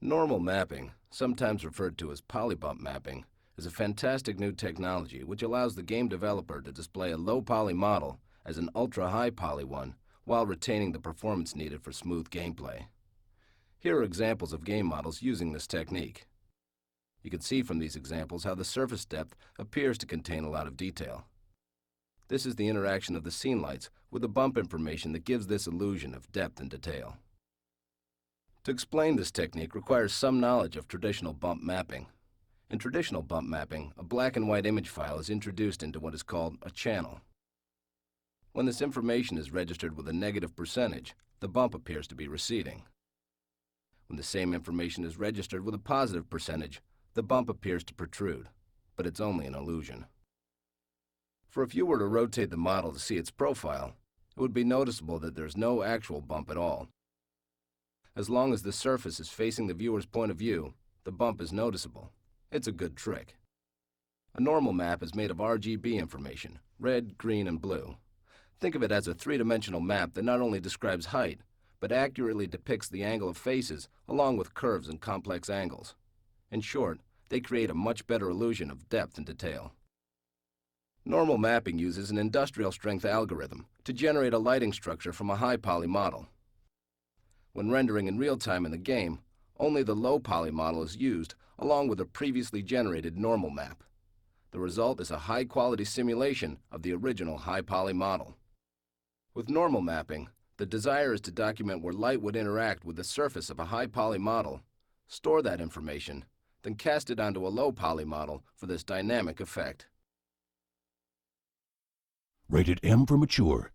Normal mapping, sometimes referred to as polybump mapping, is a fantastic new technology which allows the game developer to display a low-poly model as an ultra-high poly one while retaining the performance needed for smooth gameplay. Here are examples of game models using this technique. You can see from these examples how the surface depth appears to contain a lot of detail. This is the interaction of the scene lights with the bump information that gives this illusion of depth and detail. To explain this technique requires some knowledge of traditional bump mapping. In traditional bump mapping, a black and white image file is introduced into what is called a channel. When this information is registered with a negative percentage, the bump appears to be receding. When the same information is registered with a positive percentage, the bump appears to protrude, but it's only an illusion. For if you were to rotate the model to see its profile, it would be noticeable that there's no actual bump at all. As long as the surface is facing the viewer's point of view, the bump is noticeable. It's a good trick. A normal map is made of RGB information, red, green, and blue. Think of it as a three-dimensional map that not only describes height, but accurately depicts the angle of faces along with curves and complex angles. In short, they create a much better illusion of depth and detail. Normal mapping uses an industrial-strength algorithm to generate a lighting structure from a high-poly model. When rendering in real time in the game, only the low-poly model is used along with a previously generated normal map. The result is a high-quality simulation of the original high-poly model. With normal mapping, the desire is to document where light would interact with the surface of a high-poly model, store that information, then cast it onto a low-poly model for this dynamic effect. Rated M for mature.